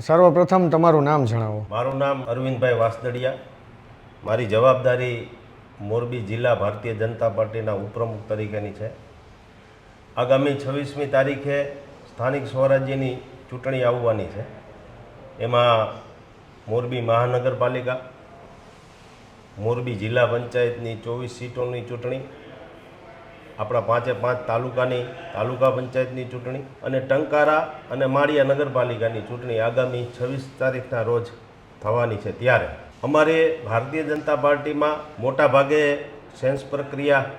સર્વપ્રથમ તમારું નામ જણાવો. મારું નામ અરવિંદભાઈ વાસદડિયા. મારી જવાબદારી મોરબી જિલ્લા ભારતીય જનતા પાર્ટીના ઉપપ્રમુખ તરીકેની છે. આગામી 26મી તારીખે સ્થાનિક સ્વરાજ્યની ચૂંટણી આવવાની છે. એમાં મોરબી મહાનગરપાલિકા, મોરબી જિલ્લા પંચાયતની 24 સીટોની ચૂંટણી, આપણા 5 તાલુકાની તાલુકા પંચાયતની ચૂંટણી અને ટંકારા અને માળિયા નગરપાલિકાની ચૂંટણી આગામી 26 તારીખના રોજ થવાની છે. ત્યારે અમારે ભારતીય જનતા પાર્ટીમાં મોટા ભાગે સેન્સ પ્રક્રિયા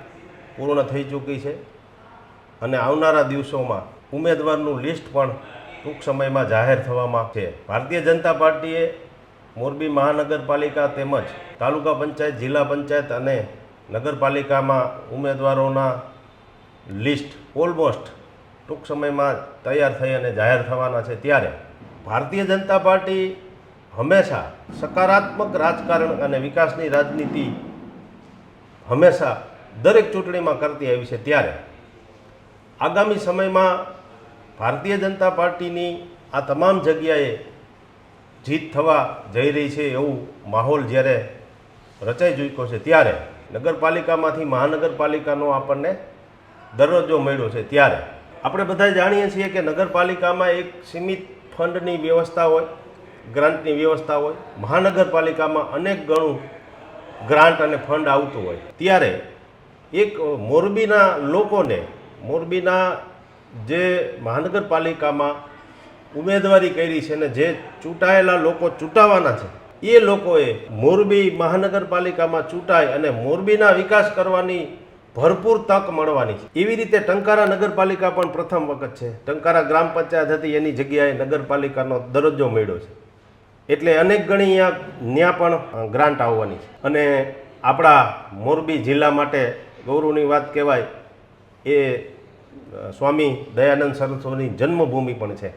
પૂર્ણ થઈ ચૂકી છે અને આવનારા દિવસોમાં ઉમેદવારનું લિસ્ટ પણ ટૂંક સમયમાં જાહેર થવામાં છે. ભારતીય જનતા પાર્ટીએ મોરબી મહાનગરપાલિકા તેમજ તાલુકા પંચાયત, જિલ્લા પંચાયત અને નગરપાલિકામાં ઉમેદવારોના લિસ્ટ ઓલમોસ્ટ ટૂંક સમયમાં તૈયાર થઈ અને જાહેર થવાના છે. ત્યારે ભારતીય જનતા પાર્ટી હંમેશા સકારાત્મક રાજકારણ અને વિકાસની રાજનીતિ હંમેશા દરેક ચૂંટણીમાં કરતી આવી છે. ત્યારે આગામી સમયમાં ભારતીય જનતા પાર્ટીની આ તમામ જગ્યાએ જીત થવા જઈ રહી છે એવું માહોલ જ્યારે રચાઈ ચૂક્યો છે. ત્યારે નગરપાલિકામાંથી મહાનગરપાલિકાનો આપણને દરજ્જો મળ્યો છે. ત્યારે આપણે બધા જાણીએ છીએ કે નગરપાલિકામાં એક સીમિત ફંડની વ્યવસ્થા હોય, ગ્રાન્ટની વ્યવસ્થા હોય. મહાનગરપાલિકામાં અનેક ગણું ગ્રાન્ટ અને ફંડ આવતું હોય. ત્યારે એક મોરબીના લોકોને, મોરબીના જે મહાનગરપાલિકામાં ઉમેદવારી કરી છે ને જે ચૂંટાયેલા લોકો ચૂંટાવાના છે, એ લોકોએ મોરબી મહાનગરપાલિકામાં ચૂંટાય અને મોરબીના વિકાસ કરવાની ભરપૂર તક મળવાની છે. એવી રીતે ટંકારા નગરપાલિકા પણ પ્રથમ વખત છે. ટંકારા ગ્રામ પંચાયત હતી, એની જગ્યાએ નગરપાલિકાનો દરજ્જો મળ્યો છે. એટલે અનેક ગણી ત્યાં પણ ગ્રાન્ટ આવવાની છે. અને આપણા મોરબી જિલ્લા માટે ગૌરવની વાત કહેવાય એ સ્વામી દયાનંદ સરસ્વતીની જન્મભૂમિ પણ છે.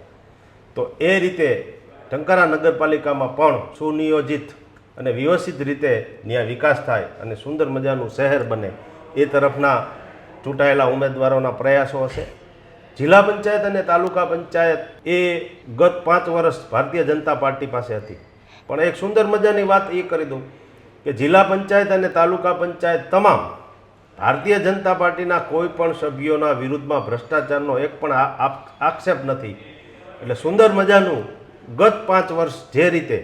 તો એ રીતે ટંકારા નગરપાલિકામાં પણ સુનિયોજિત અને વ્યવસ્થિત રીતે ત્યાં વિકાસ થાય અને સુંદર મજાનું શહેર બને એ તરફના ચૂંટાયેલા ઉમેદવારોના પ્રયાસો હશે. જિલ્લા પંચાયત અને તાલુકા પંચાયત એ ગત 5 વર્ષ ભારતીય જનતા પાર્ટી પાસે હતી. પણ એક સુંદર મજાની વાત એ કરી દઉં કે જિલ્લા પંચાયત અને તાલુકા પંચાયત તમામ ભારતીય જનતા પાર્ટીના કોઈ પણ સભ્યોના વિરુદ્ધમાં ભ્રષ્ટાચારનો એક પણ આક્ષેપ નથી. એટલે સુંદર મજાનું ગત 5 વર્ષ જે રીતે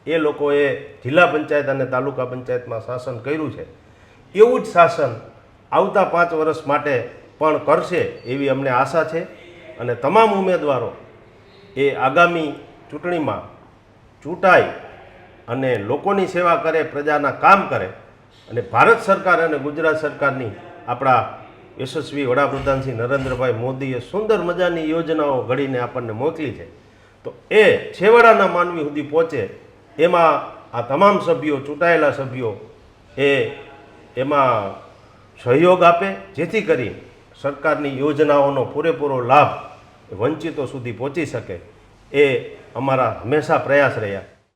એ લોકોએ જિલ્લા પંચાયત અને તાલુકા પંચાયતમાં શાસન કર્યું છે, એવું જ શાસન આવતા 5 વર્ષ માટે પણ કરશે એવી અમને આશા છે. અને તમામ ઉમેદવારો એ આગામી ચૂંટણીમાં ચૂંટાય અને લોકોની સેવા કરે, પ્રજાના કામ કરે અને ભારત સરકાર અને ગુજરાત સરકારની આપણા યશસ્વી વડાપ્રધાન શ્રી નરેન્દ્રભાઈ મોદીએ સુંદર મજાની યોજનાઓ ઘડીને આપણને મોકલી છે. તો એ છેવાડાના માનવી સુધી પહોંચે એમાં આ તમામ સભ્યો, ચૂંટાયેલા સભ્યો એમાં સહયોગ આપે, જેથી કરી સરકારની યોજનાઓનો પૂરેપૂરો લાભ વંચિતો સુધી પહોંચી શકે. એ અમારા હંમેશા પ્રયાસ રહ્યા.